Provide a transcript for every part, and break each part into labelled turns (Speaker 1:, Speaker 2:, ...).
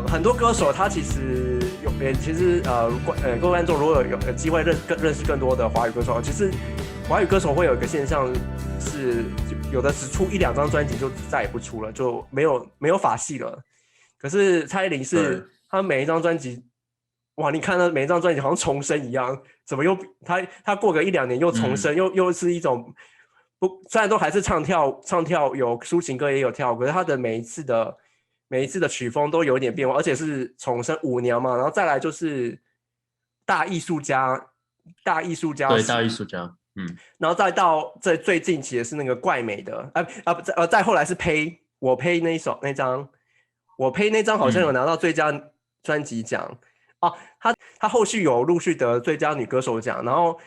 Speaker 1: 很多歌手他其实各位观众如果有机会认识更多的华语歌手，其实华语歌手会有一个现象是，有的只出1、2张专辑就再也不出了，就没有法系了。可是蔡依林是她每一张专辑，哇，你看到每一张专辑好像重生一样，怎么又她过个1、2年又重生，又是一种虽然都还是唱跳有抒情歌也有跳，可是她的每一次的曲风都有点变化，而且是重生5年嘛，然后再来就是大艺术家，
Speaker 2: 对，大艺术家，
Speaker 1: 然后再到最近期的是那个怪美的，再后来是我呸那张，我呸那张好像有拿到最佳专辑奖哦，他后续有陆续得最佳女歌手奖，然后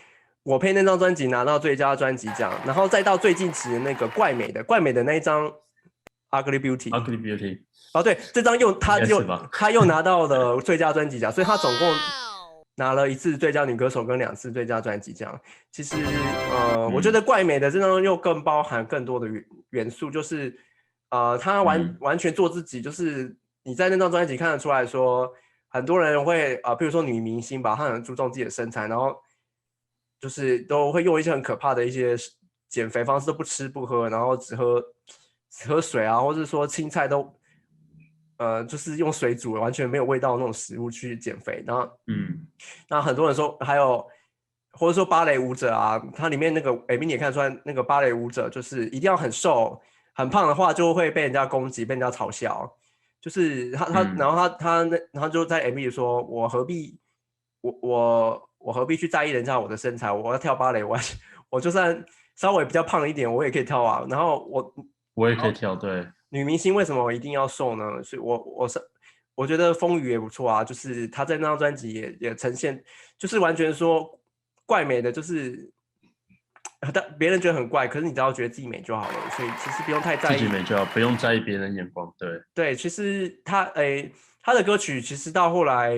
Speaker 1: 我呸那张专辑拿到最佳专辑奖，然后再到最近期的那个怪美的那一张 Ugly Beauty。哦，对，这张他又拿到了最佳专辑奖，所以他总共拿了1次最佳女歌手跟2次最佳专辑奖。其实，我觉得怪美的这张又更包含更多的元素，就是他完全做自己，就是你在那张专辑看得出来说，很多人会比如说女明星吧，她很注重自己的身材，然后就是都会用一些很可怕的一些减肥方式，都不吃不喝，然后只喝水啊，或者说青菜都就是用水煮完全没有味道的那种食物去减肥。然后那很多人说还有或者说芭蕾舞者啊，它里面那个MV你也看得出来，那个芭蕾舞者就是一定要很瘦很胖的话就会被人家攻击被人家嘲笑，就是然后他就在 MV 里说我何必去在意人家我的身材，我要跳芭蕾我就算稍微比较胖一点我也可以跳啊，然后
Speaker 2: 我也可以跳，对。
Speaker 1: 女明星为什么我一定要瘦呢？所以我觉得风雨也不错啊，就是她在那张专辑也呈现，就是完全说怪美的，就是别人觉得很怪，可是你只要觉得自己美就好了，所以其实不用太在意
Speaker 2: 自己美就好，不用在意别人眼光。对
Speaker 1: 对，其实他的歌曲其实到后来，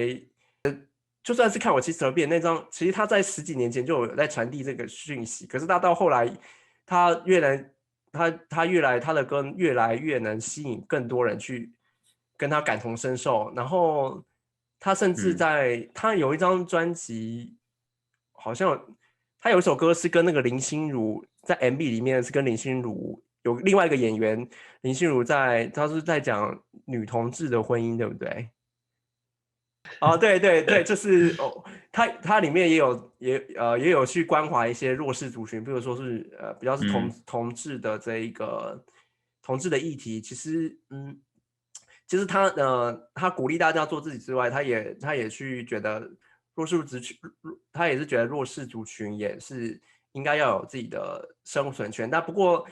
Speaker 1: 就算是看我7十2变那张，其实他在10几年前就有在传递这个讯息，可是他到后来，他的歌越来越能吸引更多人去跟他感同身受，然后他甚至他有一张专辑，好像他有一首歌是跟那个林心如在 MV 里面是跟林心如有另外一个演员林心如他是在讲女同志的婚姻，对不对？对对对，就是它里面也有去关怀一些弱势族群，比如说是比较是同志的这一个同志的议题，其实其实他鼓励大家做自己之外，他也去觉得他也是觉得弱势族群也是应该要有自己的生存权，但不过，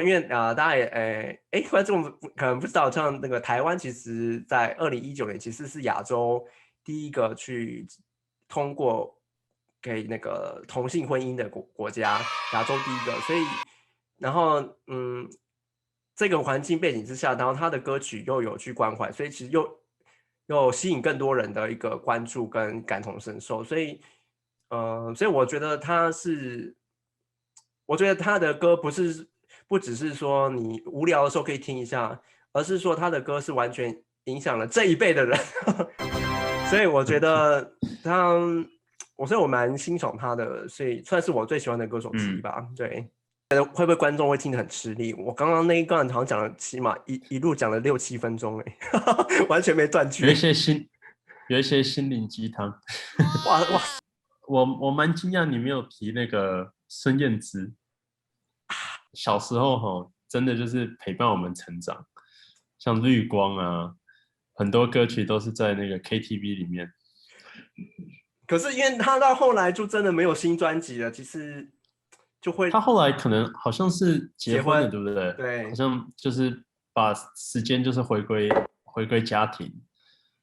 Speaker 1: 因为大家观众可能不知道，像那个台湾，其实在2019年其实是亚洲第一个去通过给那个同性婚姻的国家，亚洲第一个。所以，然后这个环境背景之下，然后他的歌曲又有去关怀，所以其实又吸引更多人的一个关注跟感同身受。所以我觉得我觉得他的歌不只是说你无聊的时候可以听一下，而是说他的歌是完全影响了这一辈的人，所以我觉得所以我蛮欣赏他的，所以算是我最喜欢的歌手之一吧。对，会不会观众会听得很吃力？我刚刚那一段好像讲了起码一路讲了6、7分钟，完全没断句。
Speaker 2: 有一些心灵鸡汤。
Speaker 1: 哇，
Speaker 2: 我蛮惊讶你没有提那个孙燕姿。小时候真的就是陪伴我们成长，像绿光啊，很多歌曲都是在那个 KTV 里面。
Speaker 1: 可是因为他到后来就真的没有新专辑了，其实就会
Speaker 2: 他后来可能好像是结婚了，对不对？
Speaker 1: 对，
Speaker 2: 好像就是把时间就是回归家庭，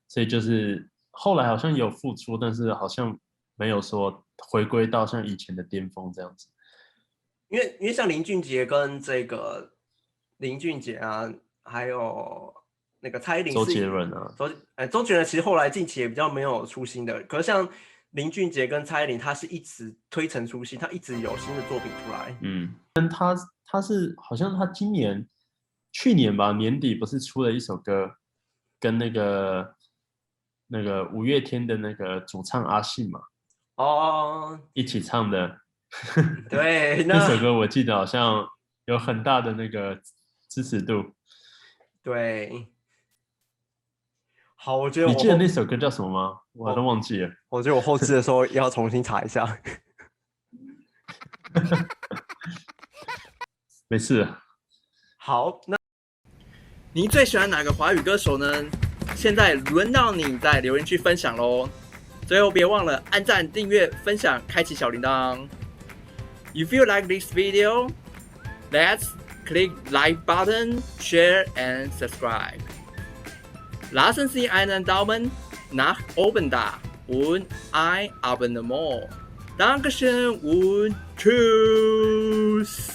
Speaker 2: 所以就是后来好像有复出，但是好像没有说回归到像以前的巅峰这样子。
Speaker 1: 因为像林俊杰跟这个林俊杰啊，还有那个蔡依林
Speaker 2: 周杰伦啊，
Speaker 1: 周杰伦其实后来近期也比较没有出新的，可是像林俊杰跟蔡依林，他是一直推陈出新，他一直有新的作品出来。
Speaker 2: 但他是好像他今年去年吧年底不是出了一首歌，跟那个五月天的那个主唱阿信嘛
Speaker 1: 哦，
Speaker 2: 一起唱的。
Speaker 1: 对，
Speaker 2: 那首歌我记得好像有很大的那个支持度。
Speaker 1: 对，好，我觉得
Speaker 2: 你记得那首歌叫什么吗？我都忘记了。
Speaker 1: 我觉得我后置的时候要重新查一下。
Speaker 2: 没事。
Speaker 1: 好，那你最喜欢哪个华语歌手呢？现在轮到你在留言区分享咯。最后别忘了按赞、订阅、分享、开启小铃铛。If you like this video, let's click like button, share and subscribe. Lassen Sie einen Daumen nach oben da und ein Abonnement. Dankeschön und tschüss.